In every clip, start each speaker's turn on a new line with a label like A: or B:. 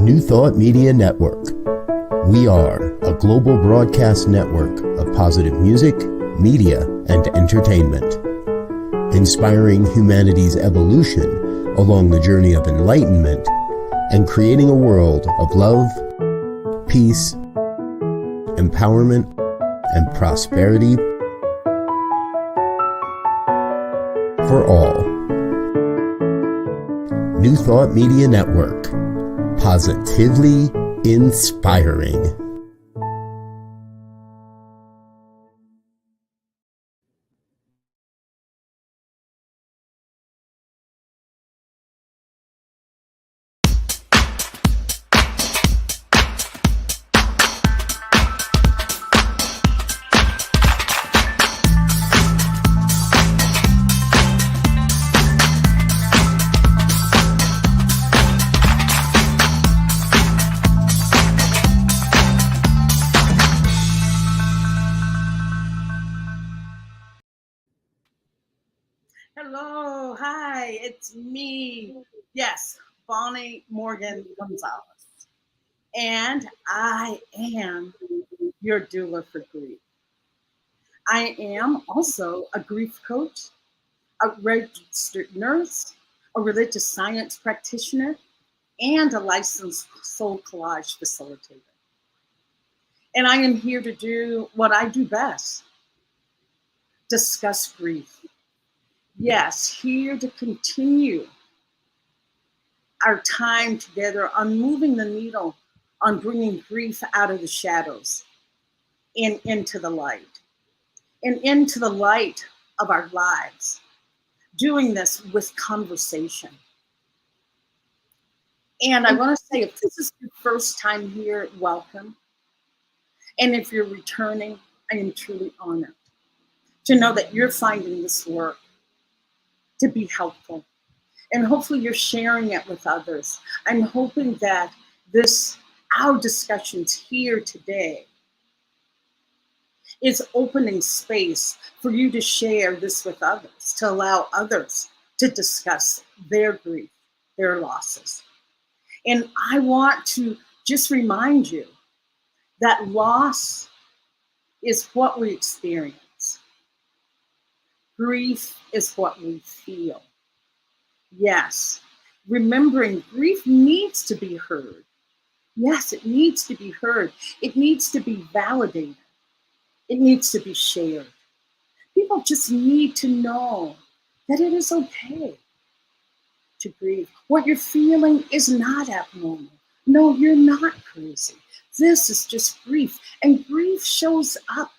A: New Thought Media Network. We are a global broadcast network of positive music, media, and entertainment, inspiring humanity's evolution along the journey of enlightenment and creating a world of love, peace, empowerment, and prosperity for all. New Thought Media Network. Positively inspiring.
B: Hello, hi, it's me. Yes, Bonnie Morgan Gonzalez. And I am your doula for grief. I am also a grief coach, a registered nurse, a religious science practitioner, and a licensed soul collage facilitator. And I am here to do what I do best, discuss grief. Yes, here to continue our time together on moving the needle, on bringing grief out of the shadows and into the light of our lives, doing this with conversation. And I want to say, if this is your first time here, welcome. And if you're returning, I am truly honored to know that you're finding this work to be helpful. And hopefully you're sharing it with others. I'm hoping that our discussions here today is opening space for you to share this with others, to allow others to discuss their grief, their losses. And I want to just remind you that loss is what we experience. Grief is what we feel. Yes, remembering grief needs to be heard. Yes, it needs to be heard. It needs to be validated. It needs to be shared. People just need to know that it is okay to grieve. What you're feeling is not abnormal. No, you're not crazy. This is just grief. And grief shows up.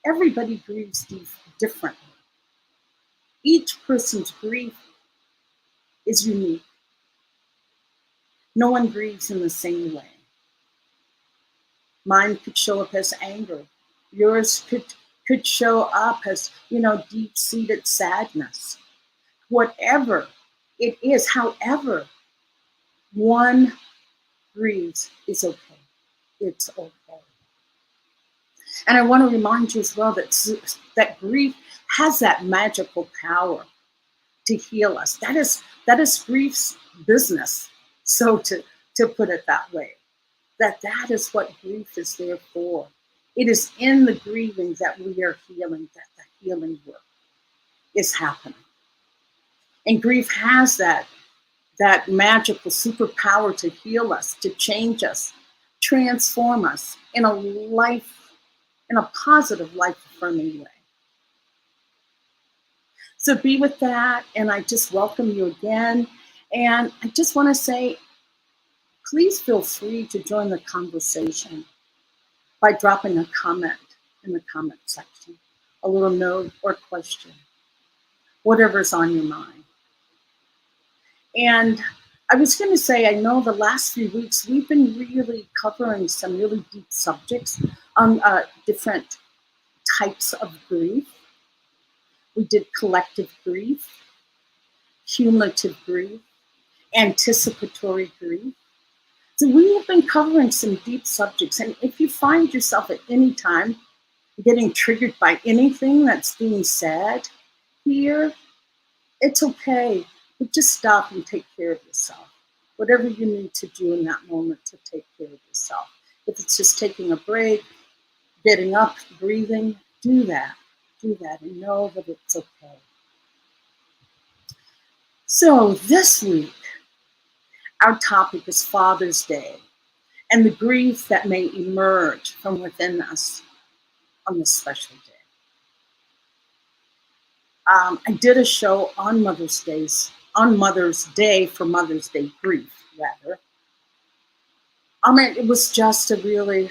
B: Everybody grieves differently. Each person's grief is unique. No one grieves in the same way. Mine could show up as anger. Yours could show up as, deep-seated sadness. Whatever it is, however one grieves is okay. It's okay. And I want to remind you as well that grief has that magical power to heal us. That is grief's business. So to put it that way, that is what grief is there for. It is in the grieving that we are healing, that the healing work is happening. And grief has that magical superpower to heal us, to change us, transform us in a positive, life-affirming way. So be with that, and I just welcome you again. And I just want to say, please feel free to join the conversation by dropping a comment in the comment section, a little note or question, whatever's on your mind. And I was going to say, I know the last few weeks we've been really covering some really deep subjects on different types of grief. We did collective grief, cumulative grief, anticipatory grief. So we have been covering some deep subjects. And if you find yourself at any time getting triggered by anything that's being said here, it's okay. But just stop and take care of yourself. whatever you need to do in that moment to take care of yourself. If it's just taking a break, getting up, breathing, do that. Do that and know that it's okay. So this week, our topic is Father's Day and the grief that may emerge from within us on this special day. I did a show on Mother's Day for Mother's Day grief, rather. It was just a really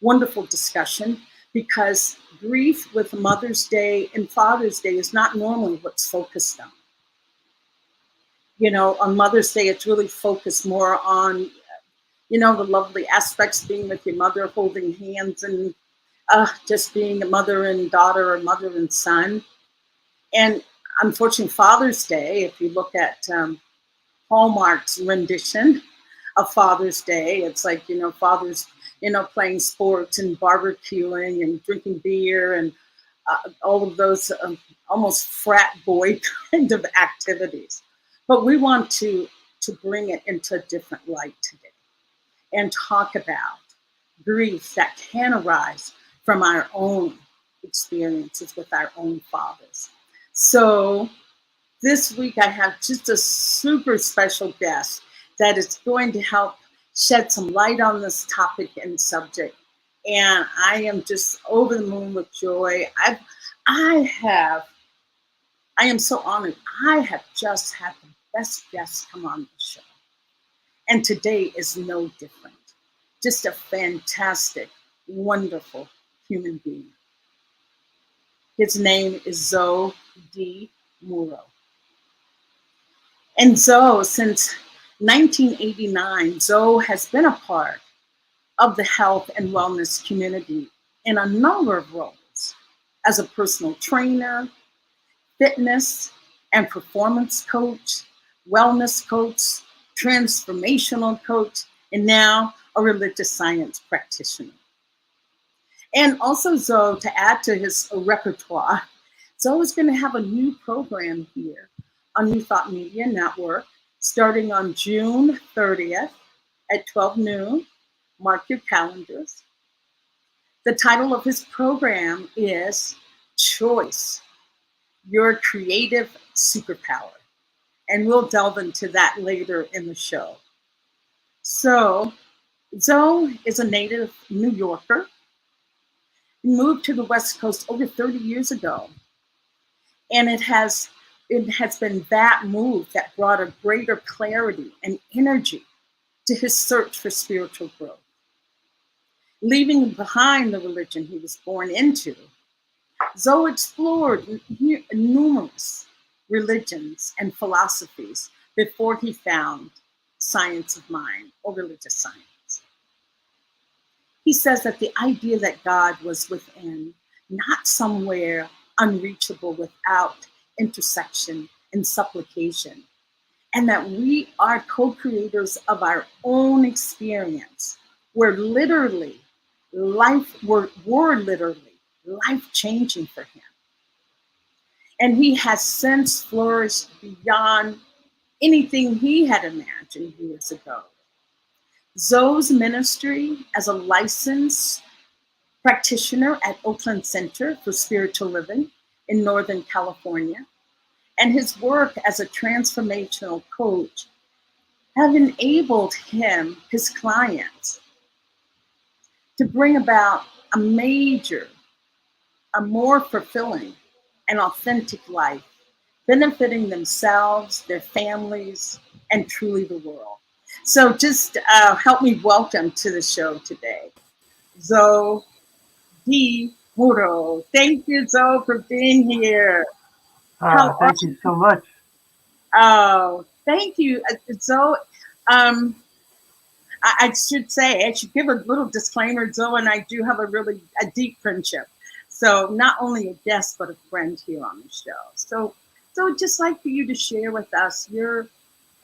B: wonderful discussion because grief with Mother's Day and Father's Day is not normally what's focused on. On Mother's Day, it's really focused more on, the lovely aspects of being with your mother, holding hands, and just being a mother and daughter or mother and son. And unfortunately, Father's Day, if you look at Hallmark's rendition of Father's Day, it's like, fathers, playing sports and barbecuing and drinking beer and all of those almost frat boy kind of activities. But we want to bring it into a different light today and talk about grief that can arise from our own experiences with our own fathers. So this week I have just a super special guest that is going to help shed some light on this topic and subject. And I am just over the moon with joy. I am so honored. I have just had the best guests come on the show. And today is no different. Just a fantastic, wonderful human being. His name is Zo De Muro. And Zo, since 1989, Zo has been a part of the health and wellness community in a number of roles as a personal trainer, fitness and performance coach, wellness coach, transformational coach, and now a religious science practitioner. And also Zo, to add to his repertoire, Zo is going to have a new program here on New Thought Media Network starting on June 30th at 12 noon. Mark your calendars. The title of his program is Choice, Your Creative Superpower. And we'll delve into that later in the show. So, Zo is a native New Yorker. He moved to the West Coast over 30 years ago. And it has been that move that brought a greater clarity and energy to his search for spiritual growth. Leaving behind the religion he was born into, Zo explored numerous religions and philosophies before he found science of mind or religious science. He says that the idea that God was within, not somewhere unreachable without intersection and supplication, and that we are co-creators of our own experience, were literally life-changing for him. And he has since flourished beyond anything he had imagined years ago. Zo's ministry as a licensed practitioner at Oakland Center for Spiritual Living in Northern California, and his work as a transformational coach have enabled his clients, to bring about a more fulfilling and authentic life, benefiting themselves, their families, and truly the world. So just help me welcome to the show today, Zo De Muro. Thank you, Zo, for being here.
C: Thank you so much.
B: Oh, thank you, Zo. I should give a little disclaimer. Zo and I do have a deep friendship. So not only a guest, but a friend here on the show. So I'd just like for you to share with us your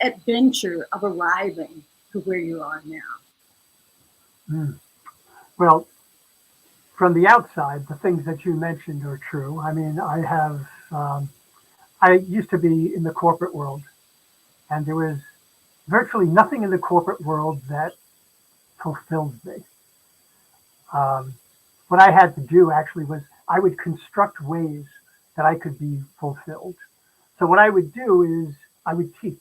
B: adventure of arriving to where you are now.
C: Well, from the outside, the things that you mentioned are true. I mean, I used to be in the corporate world, and there was virtually nothing in the corporate world that fulfilled me. Um, what I had to do actually was I would construct ways that I could be fulfilled. So what I would do is I would teach.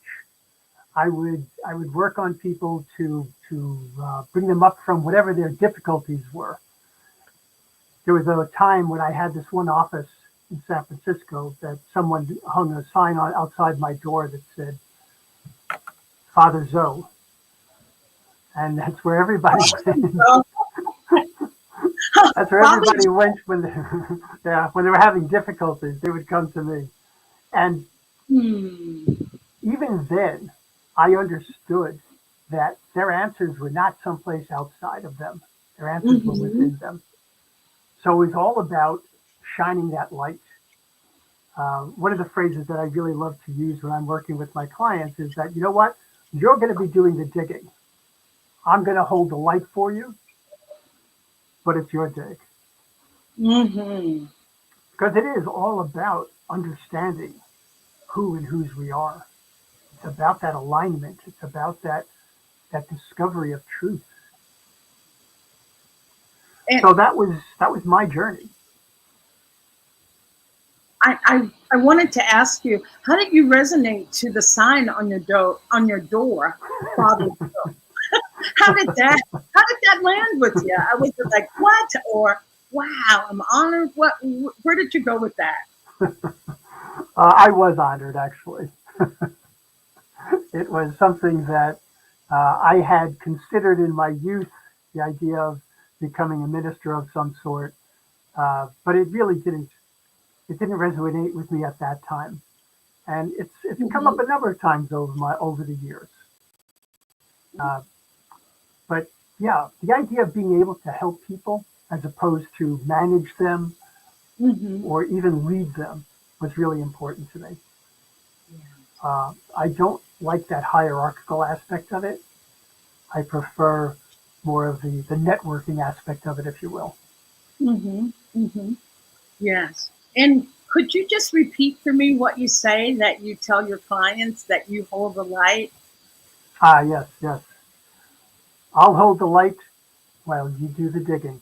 C: I would work on people to bring them up from whatever their difficulties were. There was a time when I had this one office in San Francisco that someone hung a sign on outside my door that said Father Zo, and that's where everybody went.
B: So,
C: That's where
B: Father,
C: everybody went when they, yeah, when they were having difficulties. They would come to me, and even then, I understood that their answers were not someplace outside of them. Their answers were within them. So it was all about shining that light. One of the phrases that I really love to use when I'm working with my clients is that, you know what? You're going to be doing the digging. I'm going to hold the light for you, but it's your dig. Because it is all about understanding who and whose we are. It's about that alignment. It's about that discovery of truth.
B: and
C: So that was my journey.
B: I wanted to ask you, how did you resonate to the sign on your door, Father Zo? How did that land with you? I was like, what? Or wow, I'm honored. What? Where did you go with that?
C: I was honored, actually. It was something that I had considered in my youth, the idea of becoming a minister of some sort, but it really didn't. It didn't resonate with me at that time, and it's come up a number of times over the years. Uh, but yeah, the idea of being able to help people as opposed to manage them or even lead them was really important to me. I don't like that hierarchical aspect of it. I prefer more of the networking aspect of it, if you will.
B: Yes. And could you just repeat for me what you say that you tell your clients that you hold the light?
C: Ah, yes, yes. I'll hold the light while you do the digging.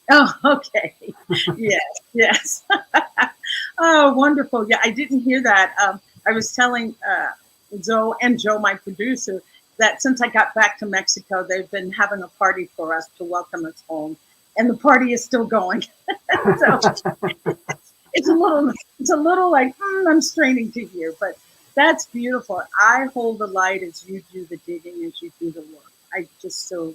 B: Oh, okay. Yes, yes. Oh, wonderful. Yeah, I didn't hear that. I was telling Zoe and Joe, my producer, that since I got back to Mexico, they've been having a party for us to welcome us home, and the party is still going. So it's a little like I'm straining to hear, but that's beautiful. I hold the light as you do the digging, as you do the work. I just so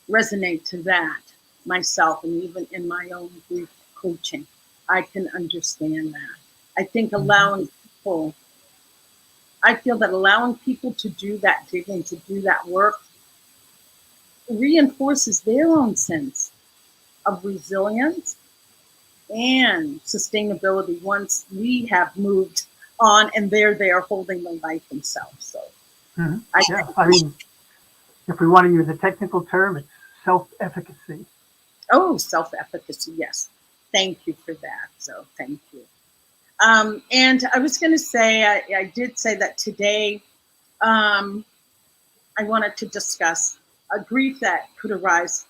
B: resonate to that myself, and even in my own grief coaching, I can understand that. I think I feel that allowing people to do that digging, to do that work, reinforces their own sense of resilience and sustainability once we have moved on and they're there holding the light themselves. So
C: Hmm.
B: I
C: Yeah, I mean, if we want to use a technical term, it's self-efficacy.
B: oh, self-efficacy, yes. Thank you for that. So thank you. And I was going to say, I did say that today um, I wanted to discuss a grief that could arise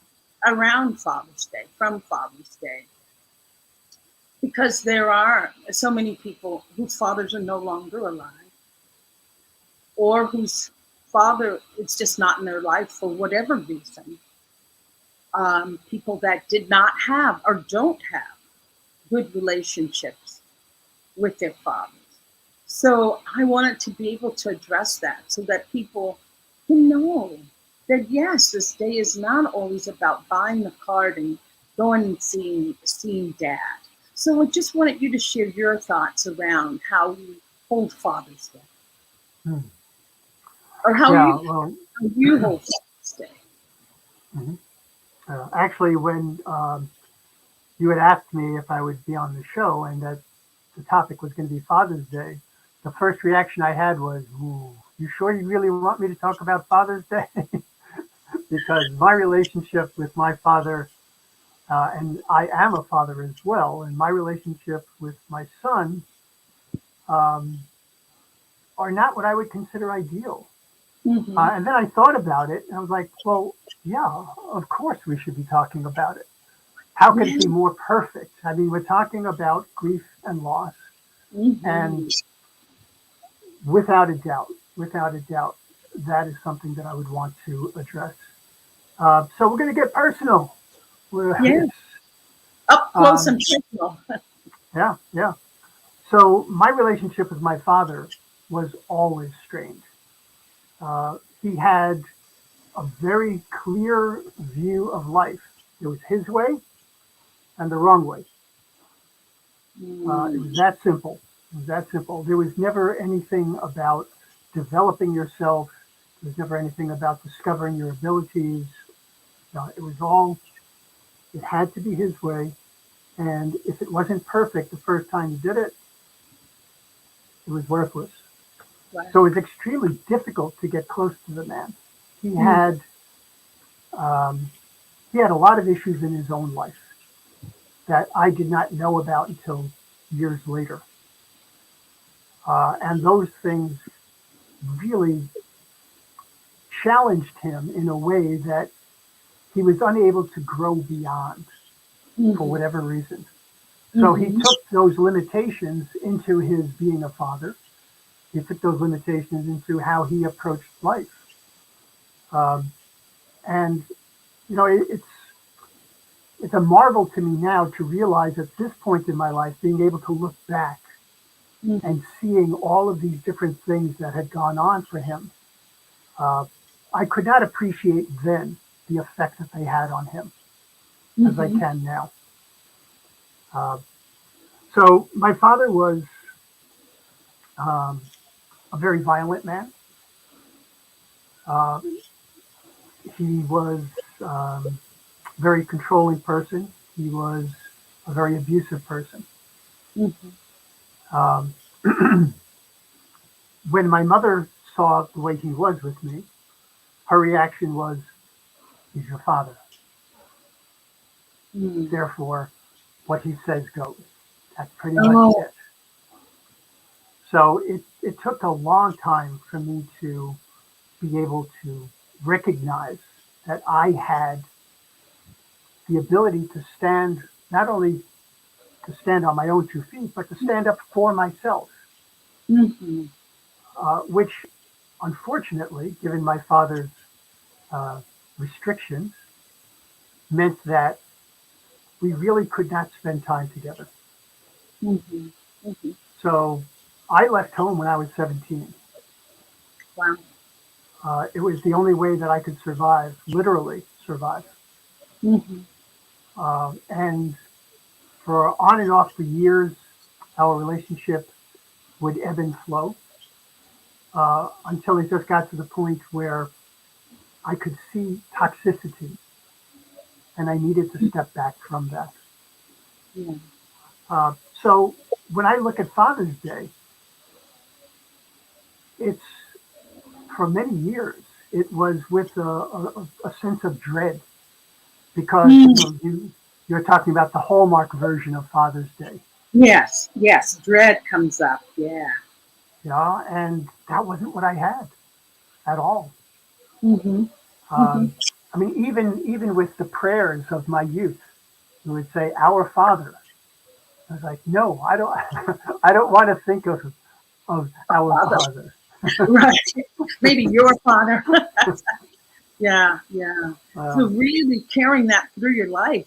B: around Father's Day, from Father's Day, because there are so many people whose fathers are no longer alive, or whose father is just not in their life for whatever reason. People that did not have or don't have good relationships with their fathers. So I wanted to be able to address that so that people can know that yes, this day is not always about buying the card and going and seeing dad. So I just wanted you to share your thoughts around how you hold Father's Day,
C: Hmm.
B: or how
C: Yeah, well,
B: you hold Father's Day.
C: mhm. Actually, when you had asked me if I would be on the show and that the topic was going to be Father's Day, the first reaction I had was, "Ooh, you sure you really want me to talk about Father's Day?" Because my relationship with my father, and I am a father as well, and my relationship with my son, um, are not what I would consider ideal.
B: Mm-hmm.
C: And then I thought about it, and I was like, well, yeah, of course we should be talking about it. How could it be more perfect? I mean, we're talking about grief and loss,
B: Mm-hmm.
C: and without a doubt, that is something that I would want to address. So we're going to get personal.
B: Yeah. Up close and personal.
C: Yeah, yeah. So my relationship with my father was always strained. He had a very clear view of life. It was his way and the wrong way. It was that simple. It was that simple. There was never anything about developing yourself. There was never anything about discovering your abilities. It was all, it had to be his way. And if it wasn't perfect the first time you did it, it was worthless.
B: Wow.
C: So it was extremely difficult to get close to the man. He um, had a lot of issues in his own life that I did not know about until years later. And those things really challenged him in a way that he was unable to grow beyond for whatever reason. So he took those limitations into his being a father. He took those limitations into how he approached life. And, it's a marvel to me now to realize at this point in my life, being able to look back and seeing all of these different things that had gone on for him. I could not appreciate then the effect that they had on him as I can now. So my father was a very violent man. Uh, he was a very controlling person. He was a very abusive person. Um, when my mother saw the way he was with me, her reaction was, he's your father. Therefore, what he says goes. That's pretty much it. So it took a long time for me to be able to recognize that I had the ability to stand, not only to stand on my own 2 feet, but to stand up for myself, which unfortunately, given my father's uh, restrictions, meant that we really could not spend time together. So I left home when I was 17.
B: Wow.
C: It was the only way that I could survive, literally survive. And for on and off for years, our relationship would ebb and flow until it just got to the point where I could see toxicity and I needed to step back from that. So when I look at Father's Day, it's for many years, it was with a sense of dread because you're talking about the Hallmark version of Father's Day.
B: Yes. Dread comes up. Yeah.
C: Yeah, and that wasn't what I had at all. I mean, even with the prayers of my youth, who would say, "Our Father." I was like, no, I don't. I don't want to think of our Father.
B: Right. Maybe your father. Yeah. So really carrying that through your life.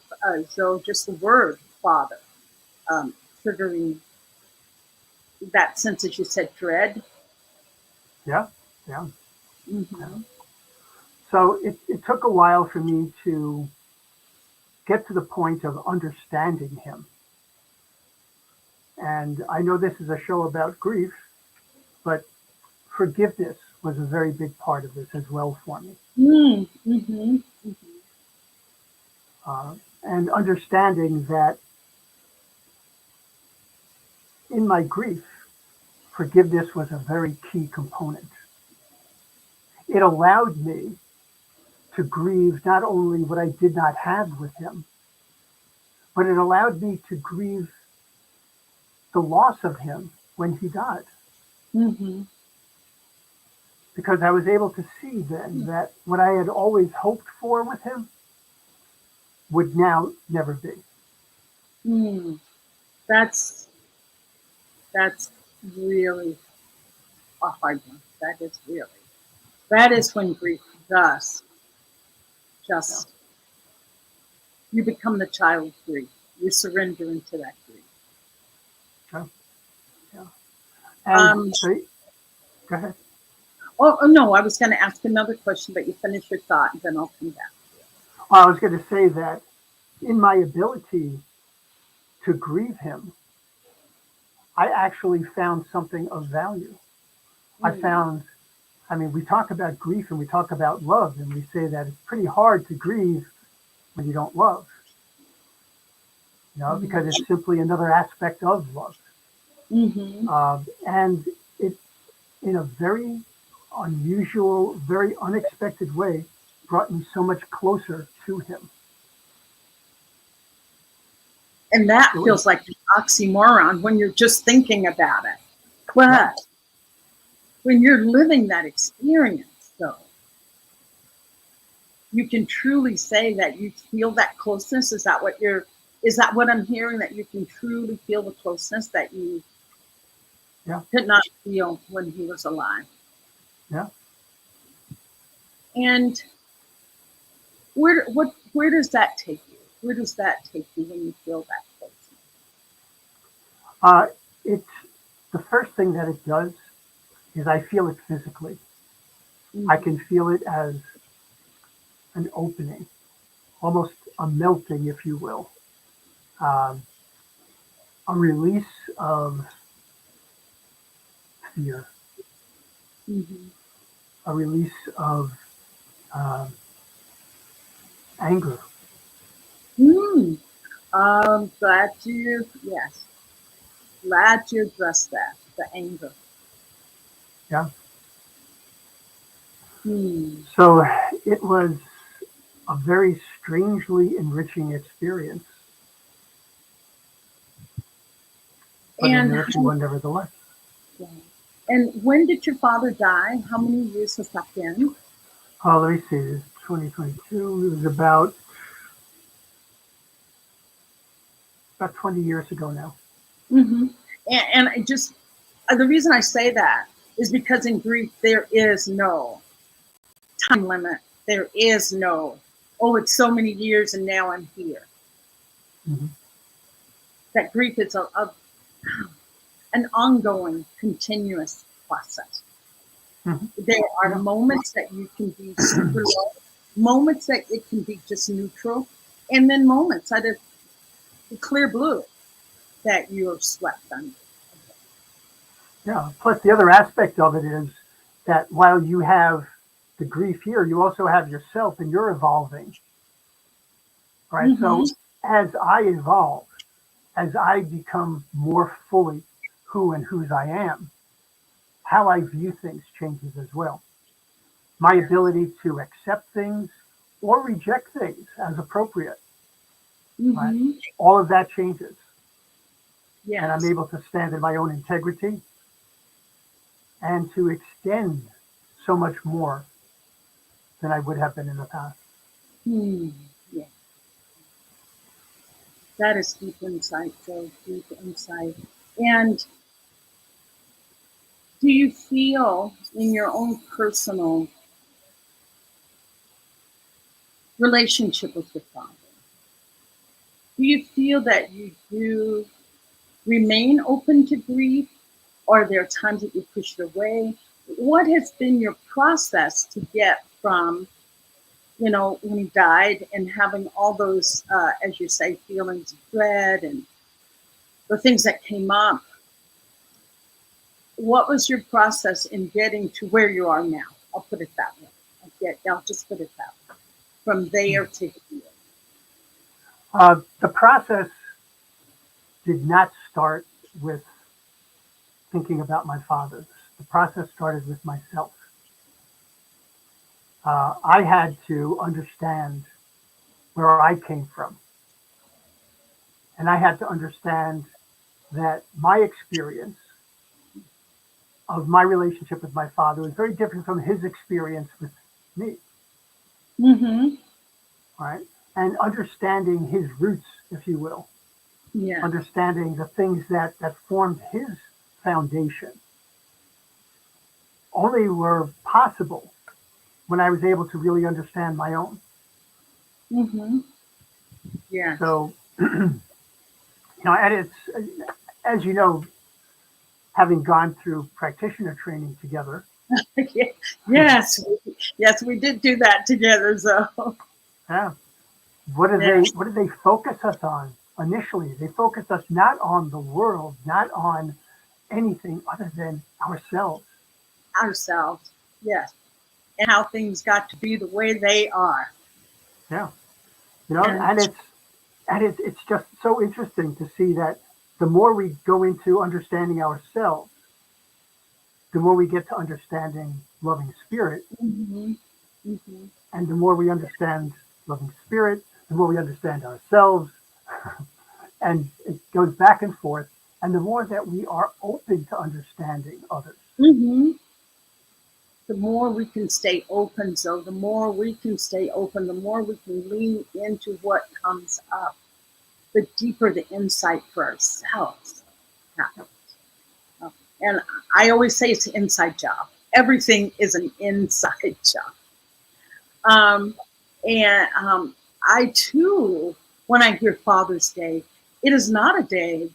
B: So just the word father, triggering that sense, as you said, dread.
C: Yeah. Yeah. So it took a while for me to get to the point of understanding him. And I know this is a show about grief, but forgiveness was a very big part of this as well for me. And understanding that in my grief, forgiveness was a very key component. It allowed me to grieve not only what I did not have with him, but it allowed me to grieve the loss of him when he died. because I was able to see then that what I had always hoped for with him would now never be.
B: Mm, that's really a hard one. That is when grief does
C: Yeah.
B: just, you become the child of grief. You surrender into that grief.
C: Yeah. Yeah. And
B: Um,
C: so, go ahead.
B: no, I was going to ask another question, but you finish your thought and then I'll come back.
C: Well, I was going to say that in my ability to grieve him, I actually found something of value. I
B: Mm,
C: found, I mean, we talk about grief and we talk about love, and we say that it's pretty hard to grieve when you don't love, because
B: mm,
C: it's simply another aspect of love.
B: mm-hmm.
C: And it, in a very unusual, very unexpected way, brought me so much closer to him.
B: And that
C: It was,
B: feels like an oxymoron when you're just thinking about it.
C: yeah,
B: But when you're living that experience, though, you can truly say that you feel that closeness. Is that what I'm hearing? That you can truly feel the closeness that you
C: yeah,
B: could not feel when he was alive.
C: yeah.
B: And where does that take you? Where does that take you when you feel that closeness?
C: Uh, it's the first thing that it does is I feel it physically. I
B: Mm-hmm.
C: can feel it as an opening, almost a melting, if you will, um, a release of fear,
B: Mm-hmm.
C: a release of um, anger.
B: Mm. Glad you addressed that, the anger.
C: Yeah.
B: Hmm.
C: So it was a very strangely enriching experience, but an
B: And
C: enriching one nevertheless.
B: and when did your father die? How many years has that been?
C: Let me see. It's 2022. It was about 20 years ago now.
B: Mm-hmm. And I just the reason I say that is because in grief there is no time limit. There is no, oh, it's so many years and now I'm here.
C: Hmm.
B: That grief is an ongoing, continuous process.
C: Hmm.
B: There are
C: Yeah.
B: moments that you can be super low, moments that it can be just neutral, and then moments that it's clear blue that you're swept under.
C: Yeah. Plus, the other aspect of it is that while you have the grief here, you also have yourself and you're evolving, right?
B: Mm-hmm.
C: So as I evolve, as I become more fully who and whose I am, how I view things changes as well. My ability to accept things or reject things as appropriate, right?
B: Mm-hmm.
C: All of that changes. And I'm
B: Yes.
C: able to stand in my own integrity and to extend so much more than I would have been in the past.
B: Hmm. Yeah. That is deep insight, Joe. Deep insight. And do you feel in your own personal relationship with your father, do you feel that you do remain open to grief? Or are there times that you push it away? What has been your process to get from, when he died and having all those, as you say, feelings of dread and the things that came up? What was your process in getting to where you are now? I'll put it that way. I'll just put it that way. From there to here.
C: The process did not start with thinking about my father. The process started with myself. I had to understand where I came from. And I had to understand that my experience of my relationship with my father was very different from his experience with me,
B: Mm-hmm.
C: right? And understanding his roots, if you will,
B: Yeah.
C: understanding the things that formed his foundation only were possible when I was able to really understand my own.
B: Mm-hmm. Yeah.
C: So, and it's, as you know, having gone through practitioner training together.
B: Yes. Yes, we did do that together. So,
C: Yeah.
B: yes,
C: What did they focus us on initially? They focused us not on the world, not on anything other than ourselves.
B: ourselves. Yes. And how things got to be the way they are.
C: Yeah.
B: And
C: And it's just so interesting to see that the more we go into understanding ourselves, the more we get to understanding loving spirit,
B: mm-hmm. Mm-hmm.
C: and the more we understand loving spirit, the more we understand ourselves, and it goes back and forth. And the more that we are open to understanding others.
B: Mm-hmm. The more we can stay open, so the more we can stay open, the more we can lean into what comes up, the deeper the insight for ourselves happens. And I always say it's an inside job. Everything is an inside job. Um, and I too, when I hear Father's Day, it is not a day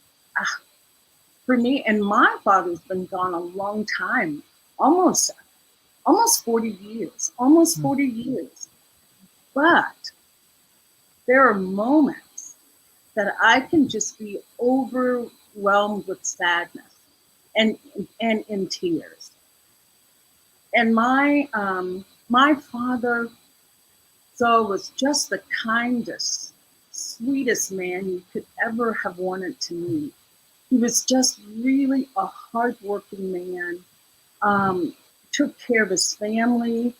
B: for me. And my father's been gone a long time, almost 40 years, almost
C: Mm.
B: 40 years. But there are moments that I can just be overwhelmed with sadness and and in tears. And my father, so, was just the kindest, sweetest man you could ever have wanted to meet. He was just really a hardworking man. Um, Took care of his family.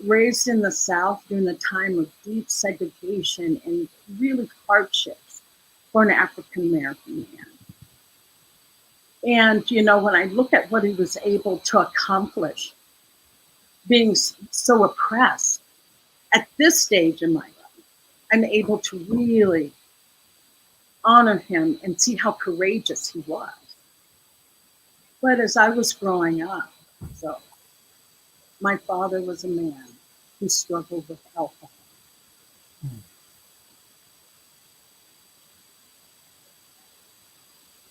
B: Raised in the South during the time of deep segregation and really hardships for an African American man. And, when I look at what he was able to accomplish, being so oppressed at this stage in my life, I'm able to really honor him and see how courageous he was. But as I was growing up, so my father was a man who struggled with alcohol.
C: Mm.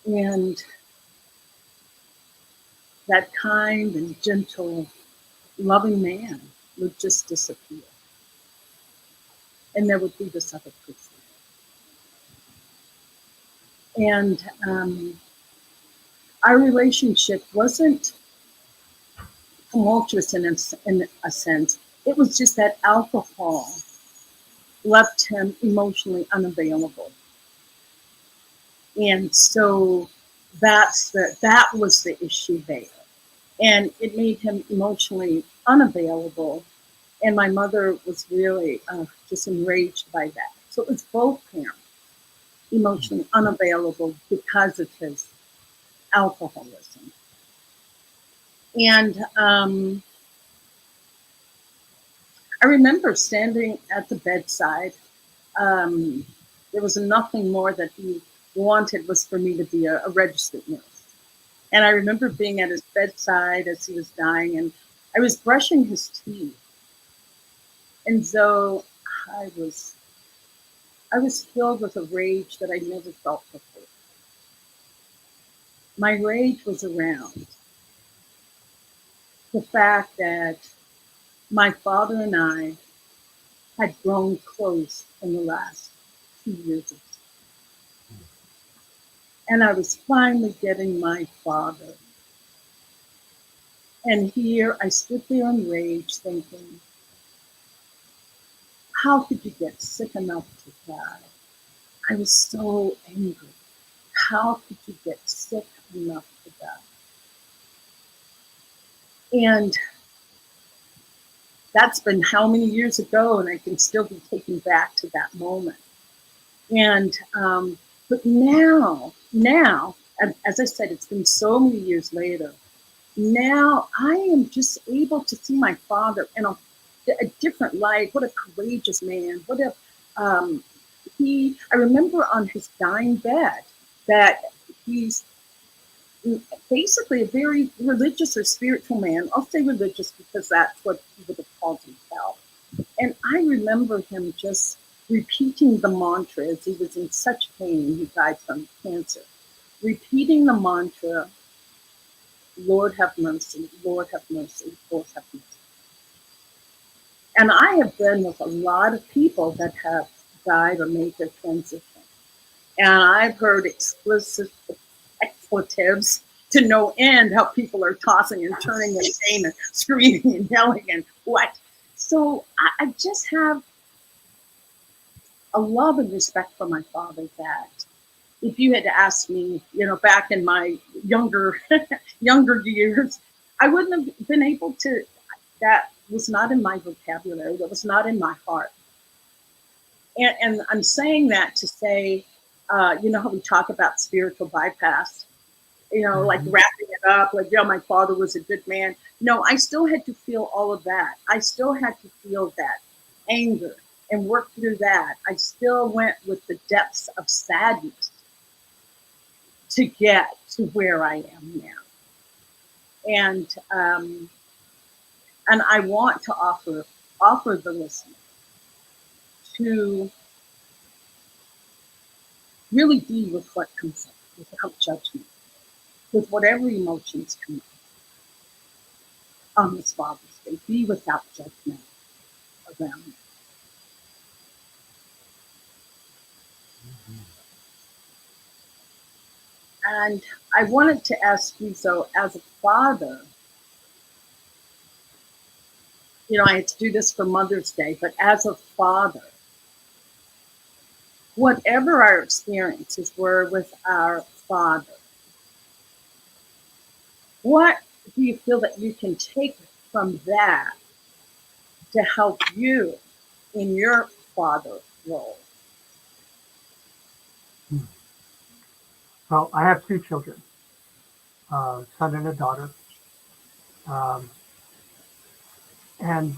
B: And that kind and gentle, loving man would just disappear. And there would be this other person. And our relationship wasn't tumultuous in a sense. It was just that alcohol left him emotionally unavailable. And so that was the issue there. And it made him emotionally unavailable. And my mother was really just enraged by that. So it was both parents emotionally unavailable because of his alcoholism. And I remember standing at the bedside. Um, there was nothing more that he wanted was for me to be a registered nurse. And I remember being at his bedside as he was dying, and I was brushing his teeth. And so I was filled with a rage that I never felt before. My rage was around the fact that my father and I had grown close in the last 2 years. And I was finally getting my father. And here I stood there in rage thinking, how could you get sick enough to die? I was so angry. How could you get sick enough to die? And that's been how many years ago, and I can still be taken back to that moment. And but now, as I said, it's been so many years later. now I am just able to see my father in a different light. What a courageous man. What a I remember on his dying bed that he's basically a very religious or spiritual man. I'll say religious because that's what he would have called himself. And I remember him just repeating the mantra as he was in such pain. He died from cancer. Repeating the mantra, Lord have mercy, Lord have mercy, Lord have mercy. And I have been with a lot of people that have died or made their transition. And I've heard expletives to no end, how people are tossing and turning in pain and screaming and yelling and what. So I just have a love and respect for my father that if you had asked me, back in my younger years, I wouldn't have been able to. That was not in my vocabulary. That was not in my heart. And I'm saying that to say, how we talk about spiritual bypass, like wrapping it up, like, my father was a good man. No, I still had to feel all of that. I still had to feel that anger and work through that. I still went with the depths of sadness to get to where I am now. And I want to offer the listener to really be with what comes up, without judgment, with whatever emotions come up on this Father's Day. Be without judgment around it. And I wanted to ask you, so as a father, I had to do this for Mother's Day, but as a father, whatever our experiences were with our father, what do you feel that you can take from that to help you in your father role?
C: Well, I have two children, a son and a daughter. And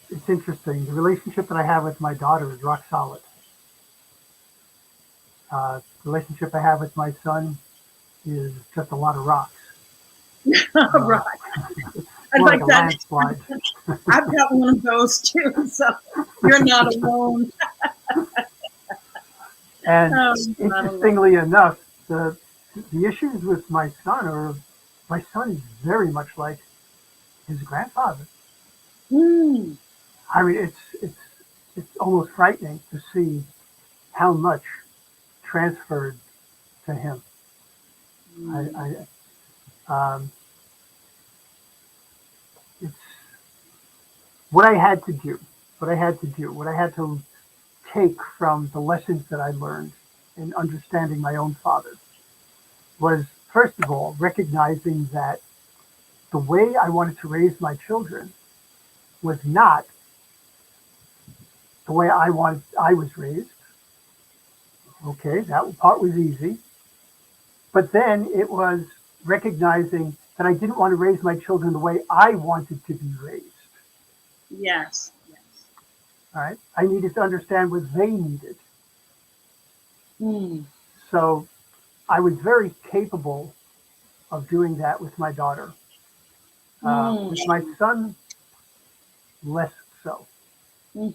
C: it's interesting. The relationship that I have with my daughter is rock solid. The relationship I have with my son is just a lot of rocks.
B: Right. I'd
C: More
B: like
C: a
B: that.
C: landslide.
B: I've got one of those too, so you're not alone.
C: And
B: Not
C: interestingly enough, the issues with my son is very much like his grandfather.
B: alone.
C: I mean, it's almost frightening to see how much transferred to him. It's what I had to do, what I had to take from the lessons that I learned in understanding my own father was, first of all, recognizing that the way I wanted to raise my children was not the way I was raised. Okay, that part was easy. But then it was recognizing that I didn't want to raise my children the way I wanted to be raised.
B: Yes.
C: All right. I needed to understand what they needed. So I was very capable of doing that with my daughter. With my son, less so. He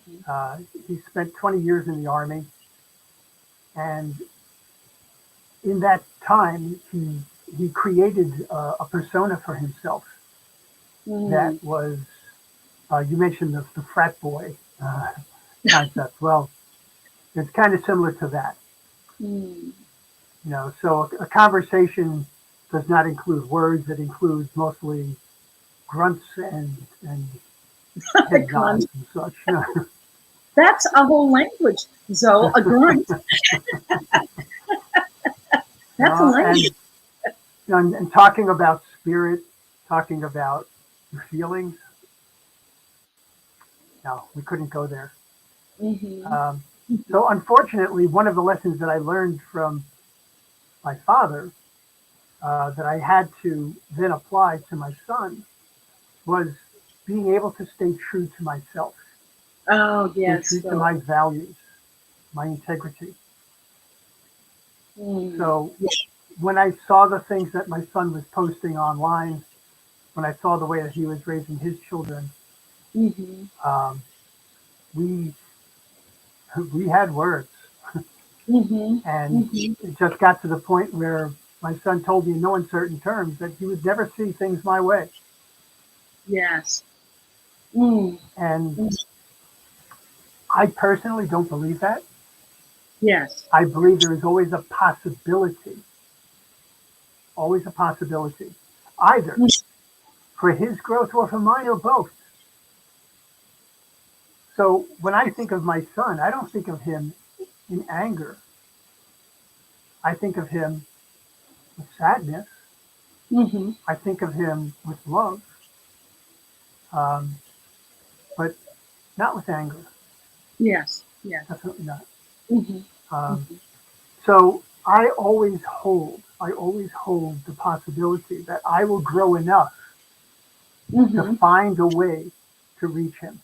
C: spent 20 years in the Army. And in that time, he created a persona for himself that was, you mentioned the frat boy concept. Well, it's kind of similar to that. So a conversation does not include words. It includes mostly grunts and head nods and such.
B: That's a whole language, Zo, a grunt. That's a language.
C: And talking about spirit, talking about feelings. No, we couldn't go there. So unfortunately, one of the lessons that I learned from my father that I had to then apply to my son was being able to stay true to myself,
B: Oh,
C: stay
B: yes.
C: true to
B: So,
C: my values, my integrity. So
B: yeah.
C: when I saw the things that my son was posting online, when I saw the way that he was raising his children,
B: Mm-hmm.
C: um, we we had words,
B: Mm-hmm.
C: and
B: Mm-hmm.
C: it just got to the point where my son told me in no uncertain terms that he would never see things my way.
B: Yes. Mm.
C: And
B: Mm.
C: I personally don't believe that.
B: Yes.
C: I believe there is always a possibility, either for his growth or for mine or both. So when I think of my son, I don't think of him in anger. I think of him with sadness.
B: Mm-hmm.
C: I think of him with love, um, but not with anger.
B: Yes. Yes.
C: Definitely not.
B: Mm-hmm.
C: Um, so I always hold the possibility that I will grow enough to
B: Mm-hmm.
C: find a way to reach him.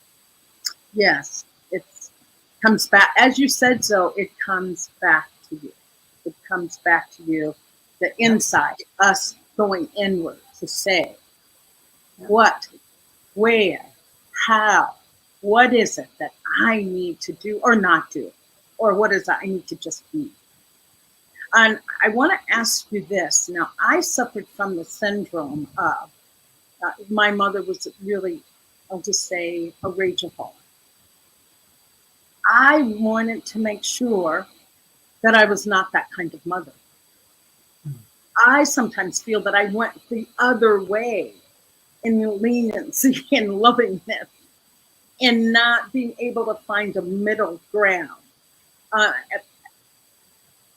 B: Yes. It's comes back, as you said, so it comes back to you. It comes back to you, the
C: Yeah,
B: inside, us going inward to say,
C: yeah.
B: what, where, how, what is it that I need to do or not do? Or what is it I need to just be? And I want to ask you this. Now, I suffered from the syndrome of my mother was really, I'll just say, a rageaholic. I wanted to make sure that I was not that kind of mother.
C: Mm.
B: I sometimes feel that I went the other way in leniency and lovingness and not being able to find a middle ground. Uh,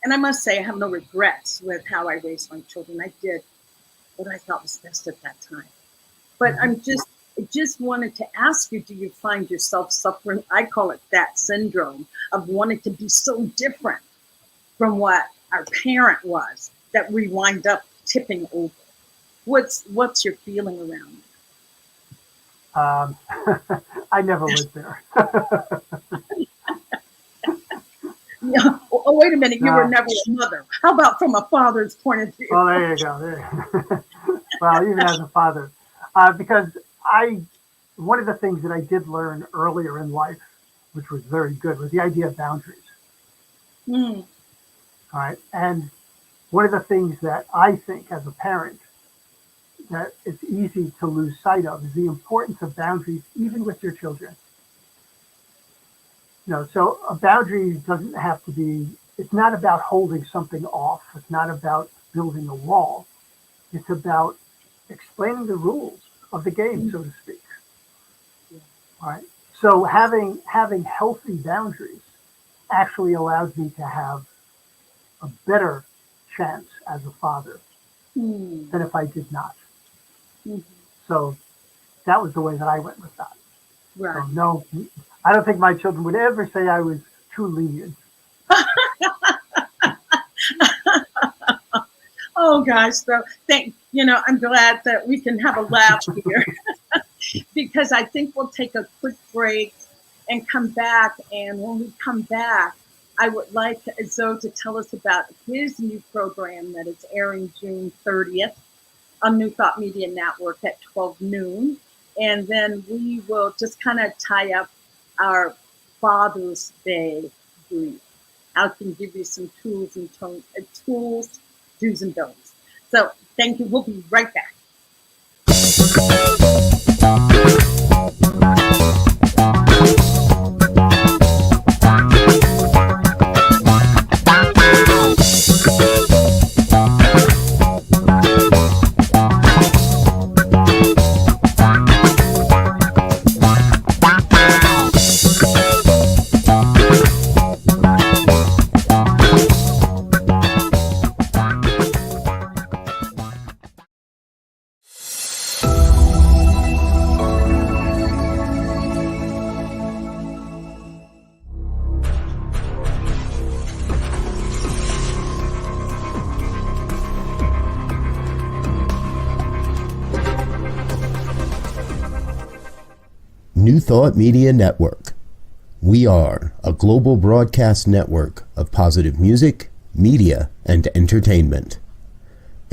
B: and I must say, I have no regrets with how I raised my children. I did what I thought was best at that time. But
C: Mhm.
B: I just wanted to ask you, do you find yourself suffering? I call it that syndrome of wanting to be so different from what our parent was that we wind up tipping over. What's your feeling around
C: Um, I never was there.
B: yeah. Oh, wait a minute, you were
C: No.
B: never a mother. How about from a father's point of view?
C: Well, there you go. There. Well, even as a father, because one of the things that I did learn earlier in life, which was very good, was the idea of boundaries.
B: Mm,
C: All right, and one of the things that I think as a parent that it's easy to lose sight of is the importance of boundaries, even with your children. So a boundary doesn't have to be. It's not about holding something off. It's not about building a wall. It's about explaining the rules of the game,
B: mm,
C: so to speak. All right. So having healthy boundaries actually allows me to have a better chance as a father
B: mm,
C: than if I did not.
B: mm.
C: So that was the way that I went with that. So
B: Right.
C: no, I don't think my children would ever say I was too lenient.
B: Oh gosh, so I'm glad that we can have a laugh here because I think we'll take a quick break and come back. And when we come back, I would like Zo to tell us about his new program that is airing June 30th on New Thought Media Network at 12 noon. And then we will just kind of tie up our Father's Day brief. I can give you some tools and tools, do's and don'ts. So thank you. We'll be right back.
A: New Thought Media Network. We are a global broadcast network of positive music, media, and entertainment,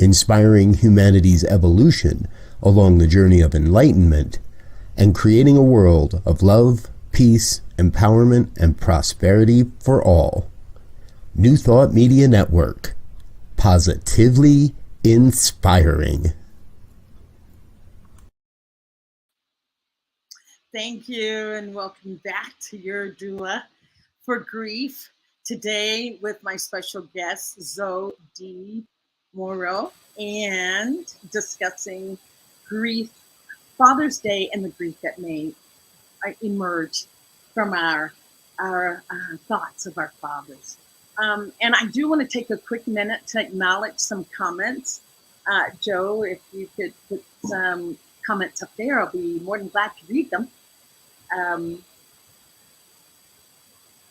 A: inspiring humanity's evolution along the journey of enlightenment and creating a world of love, peace, empowerment, and prosperity for all. New Thought Media Network. Positively inspiring.
B: Thank you, and welcome back to your Doula for Grief. Today with my special guest, Zo De Muro, and discussing grief, Father's Day, and the grief that may emerge from our thoughts of our fathers. And I do want to take a quick minute to acknowledge some comments. Joe, if you could put some comments up there, I'll be more than glad to read them.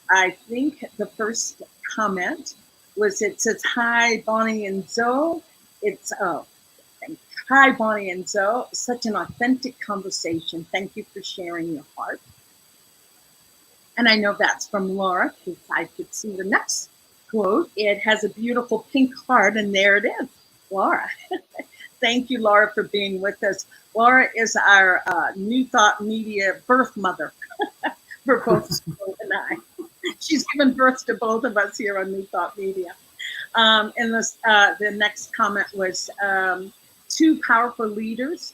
B: I think the first comment was, it says, hi, Bonnie and Zo. It's, hi, Bonnie and Zo. Such an authentic conversation. Thank you for sharing your heart. And I know that's from Laura, because I could see the next quote. It has a beautiful pink heart, and there it is, Laura. Thank you, Laura, for being with us. Laura is our New Thought Media birth mother for both Joe and I. She's given birth to both of us here on New Thought Media. And this, the next comment was, two powerful leaders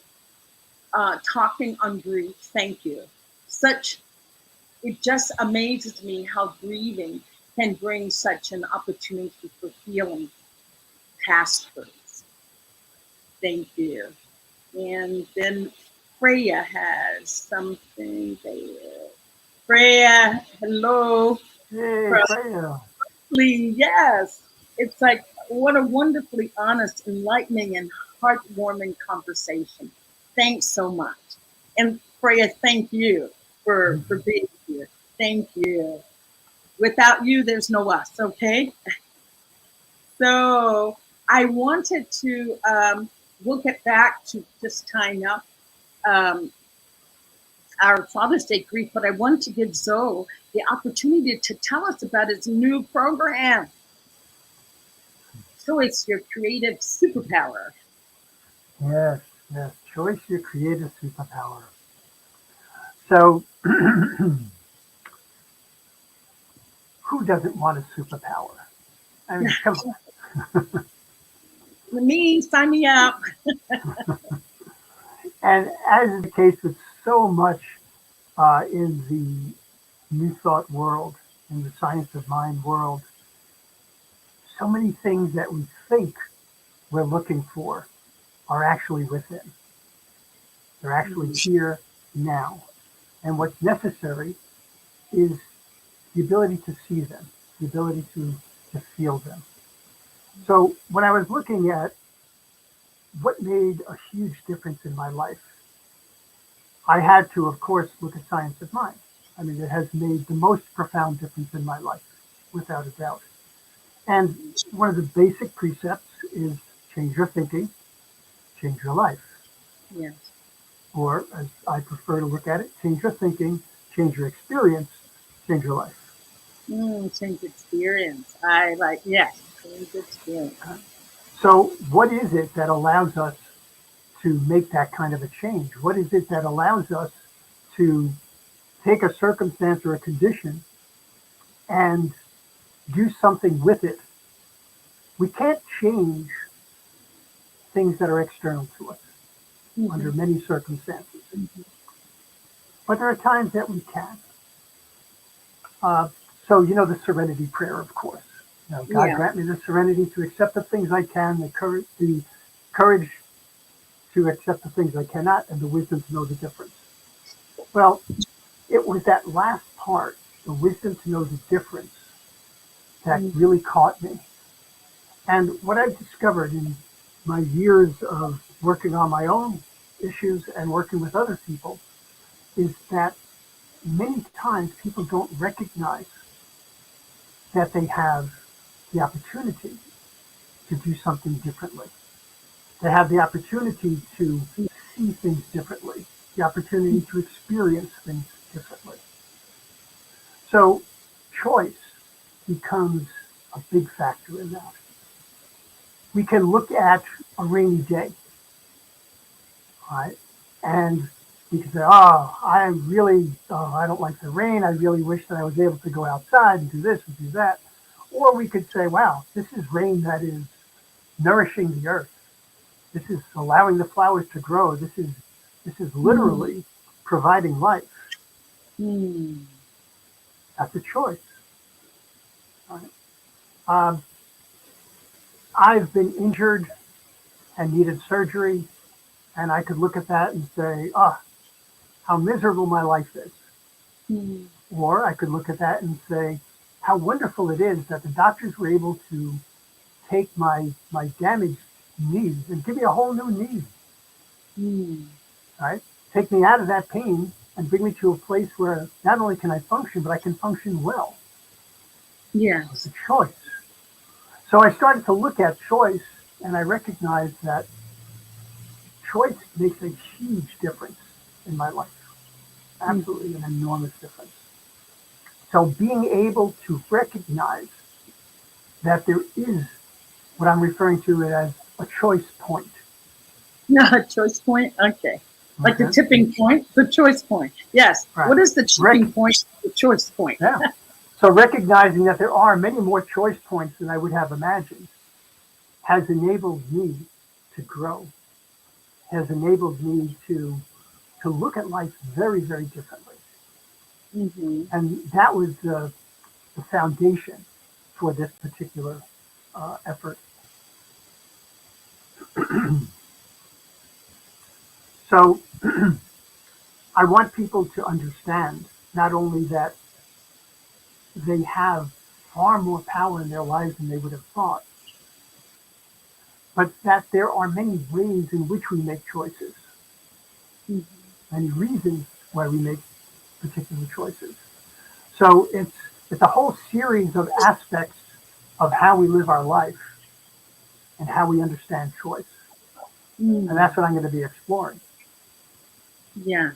B: talking on grief. Thank you. It just amazes me how grieving can bring such an opportunity for healing past hurts. Thank you. And then Freya has something there. Freya, hello.
C: Hey, Freya.
B: Yes. It's like, what a wonderfully honest, enlightening, and heartwarming conversation. Thanks so much. And Freya, thank you for being here. Thank you. Without you, there's no us, okay? So I wanted to we'll get back to just tying up our Father's Day grief, but I wanted to give Zo the opportunity to tell us about his new program. Choice Your Creative Superpower.
C: Yes, Choice Your Creative Superpower. So, who doesn't want a superpower? I mean, come on.
B: Me, sign me up.
C: And as is the case with so much in the New Thought world, in the science of mind world, so many things that we think we're looking for are actually within. They're actually here now. And what's necessary is the ability to see them, the ability to feel them. So when I was looking at what made a huge difference in my life, I had to, of course, look at science of mind. I mean, it has made the most profound difference in my life, without a doubt. And one of the basic precepts is change your thinking, change your life.
B: Yes.
C: Or, as I prefer to look at it, change your thinking, change your experience, change your life.
B: Change experience. I like, yes, change experience.
C: So what is it that allows us to make that kind of a change? What is it that allows us to take a circumstance or a condition and do something with it? We can't change things that are external to us under many circumstances. But there are times that we can. So, you know, the serenity prayer, of course. You know, God grant me the serenity to accept the things I can, the courage to accept the things I cannot, and the wisdom to know the difference. Well, it was that last part, the wisdom to know the difference, that really caught me. And what I've discovered in my years of working on my own issues and working with other people is that many times people don't recognize that they have the opportunity to do something differently. They have the opportunity to see things differently. the opportunity to experience things differently. So choice becomes a big factor in that. We can look at a rainy day, right? And we can say, oh, I don't like the rain. I really wish that I was able to go outside and do this and do that. Or we could say, wow, this is rain that is nourishing the earth. This is allowing the flowers to grow. This is literally providing life.
B: Mm.
C: That's a choice. Right? I've been injured and needed surgery, and I could look at that and say, oh, how miserable my life is.
B: Mm.
C: Or I could look at that and say, how wonderful it is that the doctors were able to take my damaged knees and give me a whole new knee.
B: Mm.
C: Right? Take me out of that pain and bring me to a place where not only can I function, but I can function well.
B: Yes.
C: It's a choice. So I started to look at choice, and I recognized that choice makes a huge difference in my life. Absolutely an enormous difference. So being able to recognize that there is what I'm referring to as a choice point.
B: No, a choice point? Okay. Like the tipping point, the choice point. Yes.
C: Right.
B: What is the tipping point, the choice point?
C: Yeah. So recognizing that there are many more choice points than I would have imagined has enabled me to grow, has enabled me to look at life very, very differently.
B: Mm-hmm.
C: And that was the foundation for this particular effort. So I want people to understand not only that they have far more power in their lives than they would have thought, but that there are many ways in which we make choices, many reasons why we make particular choices. So it's a whole series of aspects of how we live our life and how we understand choice. And that's what I'm going to be exploring.
B: Yeah.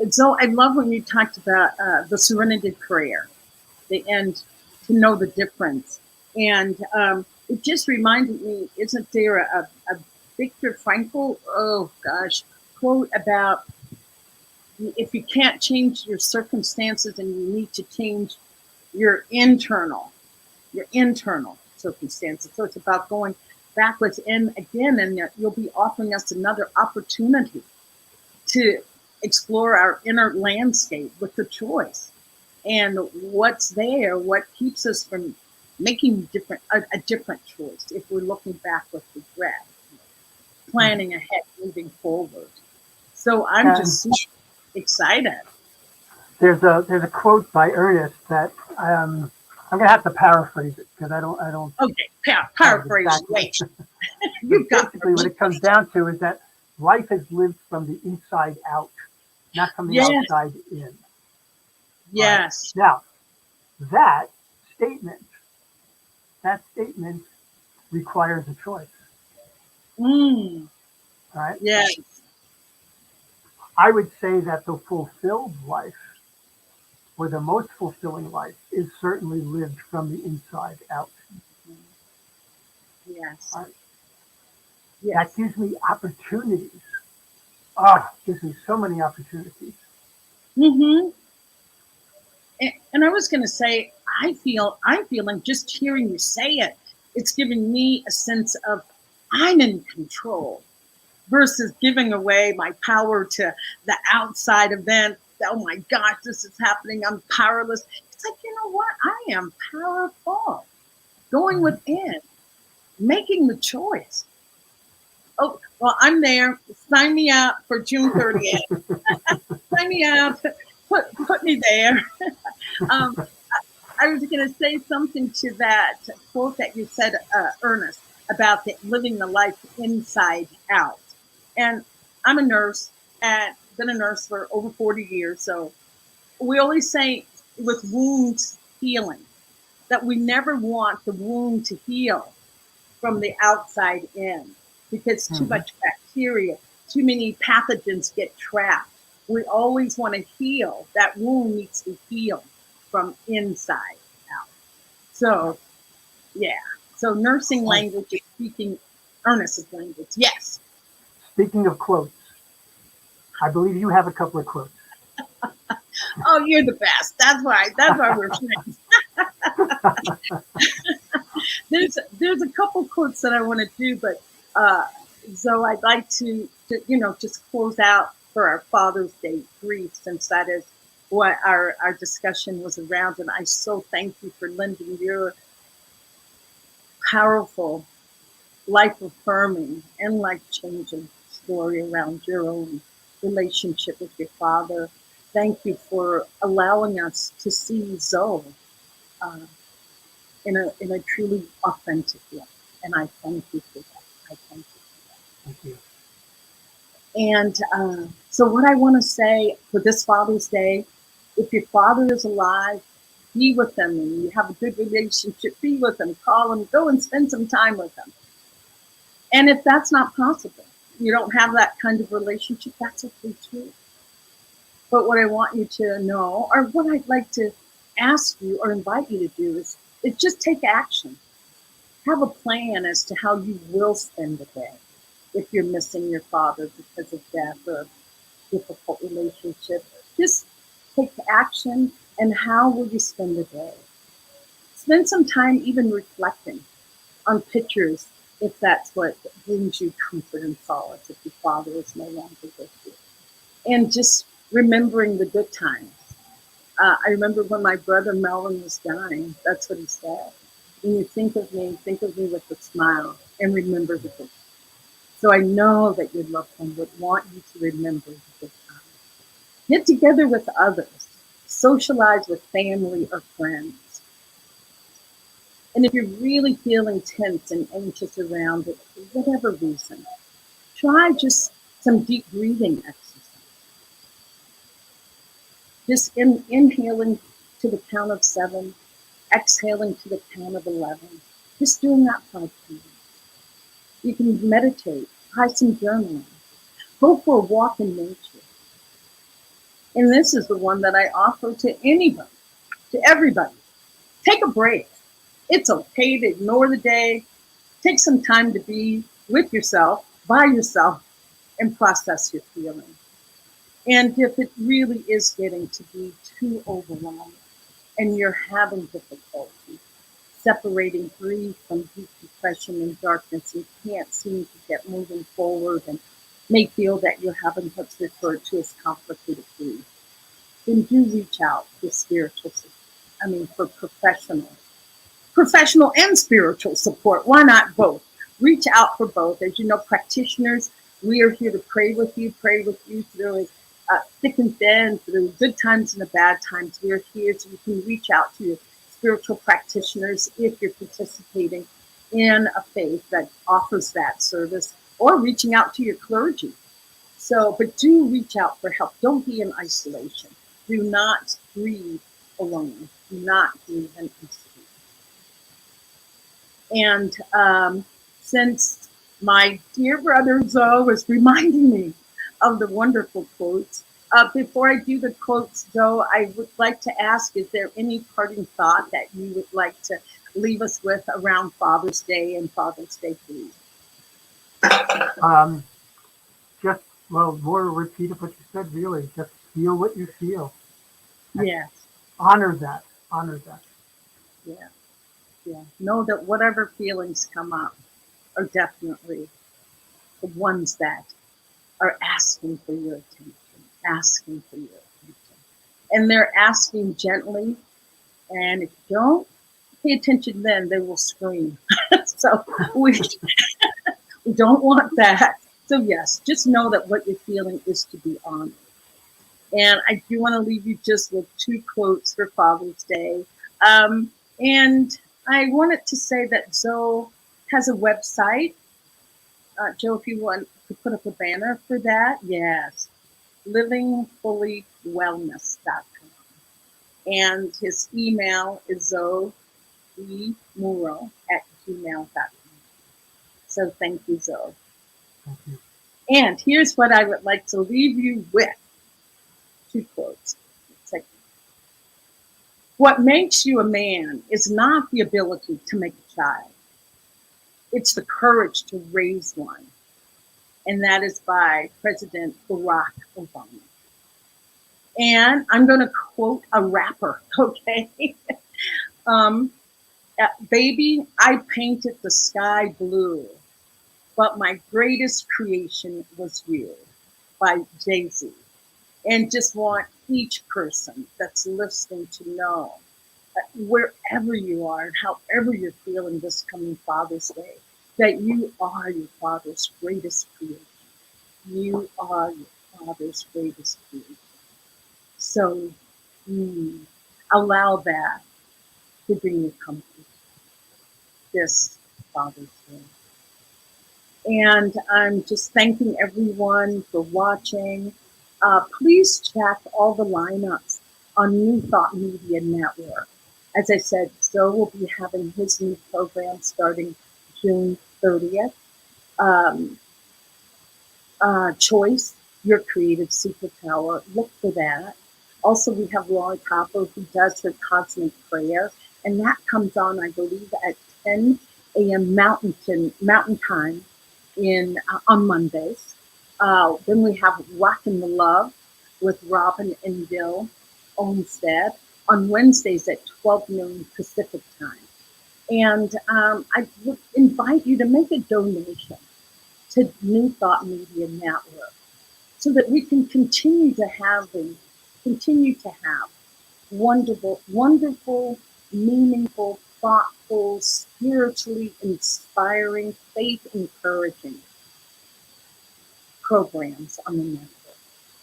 B: So I love when you talked about the serenity prayer, the end, to know the difference. And it just reminded me, isn't there a Viktor Frankl, oh gosh, quote about if you can't change your circumstances and you need to change your internal circumstances. So it's about going backwards in again, and you'll be offering us another opportunity to explore our inner landscape with the choice and what's there, what keeps us from making a different choice if we're looking back with regret, planning ahead, moving forward. So I'm just so excited.
C: There's a quote by Ernest that I'm going to have to paraphrase it because I don't.
B: Okay, paraphrase. Wait, you've got
C: basically what it comes down to is that life is lived from the inside out, not from the outside in.
B: Yes.
C: Right? Now, that statement requires a choice. Right?
B: Yes.
C: I would say that the fulfilled life, or the most fulfilling life, is certainly lived from the inside out.
B: Yes.
C: Right?
B: Yes.
C: That gives me opportunities. It gives me so many opportunities.
B: And I was going to say, I'm feeling just hearing you say it, it's giving me a sense of I'm in control versus giving away my power to the outside event. Oh my gosh, this is happening. I'm powerless. It's like, you know what? I am powerful. Going within, making the choice. Oh, well, I'm there. Sign me up for June 30th. Sign me up. Put me there. I was going to say something to that quote that you said, Ernest, about living the life inside out. And I'm a nurse and been a nurse for over 40 years. So we always say with wounds healing that we never want the wound to heal from the outside in because too much bacteria, too many pathogens get trapped. We always want to heal. That wound needs to heal from inside out. So, yeah. So nursing language is speaking earnest language. Yes.
C: Speaking of quotes, I believe you have a couple of quotes.
B: Oh, you're the best. That's why we're friends. There's a couple quotes that I want to do, but so I'd like to just close out for our Father's Day brief, since that is what our discussion was around. And I so thank you for lending your powerful, life affirming, and life changing story around your own relationship with your father. Thank you for allowing us to see Zoe uh, in a truly authentic way. And I thank you for that. I thank you for that.
C: Thank you.
B: And so, what I want to say for this Father's Day, if your father is alive, be with them, and you have a good relationship, be with them, call them, go and spend some time with them. And if that's not possible, you don't have that kind of relationship, that's okay too. But what I want you to know, or what I'd like to ask you or invite you to do, is just take action. Have a plan as to how you will spend the day if you're missing your father because of death or a difficult relationship. Just take action, and how will you spend the day? Spend some time even reflecting on pictures, if that's what brings you comfort and solace, if your father is no longer with you. And just remembering the good times. I remember when my brother Melvin was dying, that's what he said. When you think of me with a smile and remember the good times. So I know that your loved one would want you to remember the good times. Get together with others. Socialize with family or friends. And if you're really feeling tense and anxious around it, for whatever reason, try just some deep breathing exercise. Just inhaling to the count of 7, exhaling to the count of 11. Just doing that 5 times. You can meditate, try some journaling, go for a walk in nature. And this is the one that I offer to anybody, to everybody. Take a break. It's okay to ignore the day. Take some time to be with yourself, by yourself, and process your feelings. And if it really is getting to be too overwhelming and you're having difficulty separating grief from deep depression and darkness, you can't seem to get moving forward and may feel that you're having what's referred to as complicated grief, then do reach out for for professional and spiritual support. Why not both? Reach out for both. As you know, practitioners, we are here to pray with you through thick and thin, through good times and the bad times. We are here so you can reach out to your spiritual practitioners if you're participating in a faith that offers that service, or reaching out to your clergy. So, but do reach out for help. Don't be in isolation. Do not grieve alone. Do not grieve in isolation. And since my dear brother Zo was reminding me of the wonderful quotes, before I do the quotes, Zo, I would like to ask, is there any parting thought that you would like to leave us with around Father's Day and Father's Day Food?
C: More repeat of what you said, really. Just feel what you feel.
B: Yes.
C: Honor that.
B: Yeah. Yeah. Know that whatever feelings come up are definitely the ones that are asking for your attention, And they're asking gently. And if you don't pay attention, then they will scream. So we don't want that. So yes, just know that what you're feeling is to be honored. And I do want to leave you just with 2 quotes for Father's Day. And I wanted to say that Zo has a website. Joe, if you want to put up a banner for that, yes, livingfullywellness.com. And his email is Zo De Muro @gmail.com. So thank you, Zo.
C: Thank you.
B: And here's what I would like to leave you with. 2 quotes. It's like, what makes you a man is not the ability to make a child. It's the courage to raise one. And that is by President Barack Obama. And I'm going to quote a rapper, okay? Baby, I painted the sky blue, but my greatest creation was you, by Jay-Z. And just want each person that's listening to know that wherever you are and however you're feeling this coming Father's Day, that you are your Father's greatest creation. You are your Father's greatest creation. So allow that to bring you comfort this Father's Day. And I'm just thanking everyone for watching. Please check all the lineups on New Thought Media Network. As I said, Zo will be having his new program starting June 30th. Choice, Your Creative Superpower. Look for that. Also, we have Laura Capo, who does her Cosmic Prayer, and that comes on, I believe, at 10 a.m. Mountain Time on Mondays. Then we have Rockin' the Love with Robin and Bill Olmstead on Wednesdays at 12 noon Pacific Time. And I would invite you to make a donation to New Thought Media Network so that we can continue to have wonderful, meaningful, thoughtful, spiritually inspiring, faith-encouraging programs on the network.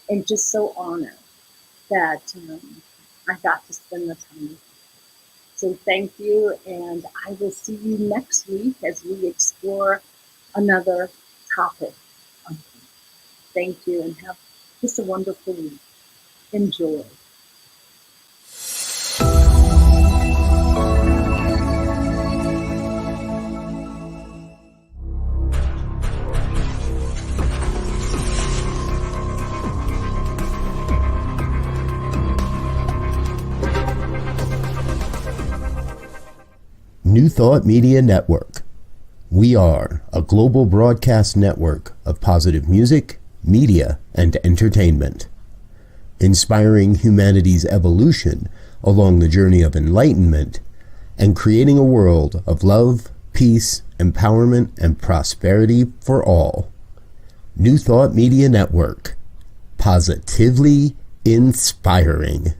B: And just so honored that I got to spend the time with you. So thank you, and I will see you next week as we explore another topic. Thank you, and have just a wonderful week. Enjoy.
A: New Thought Media Network. We are a global broadcast network of positive music, media, and entertainment, inspiring humanity's evolution along the journey of enlightenment and creating a world of love, peace, empowerment, and prosperity for all. New Thought Media Network. Positively inspiring.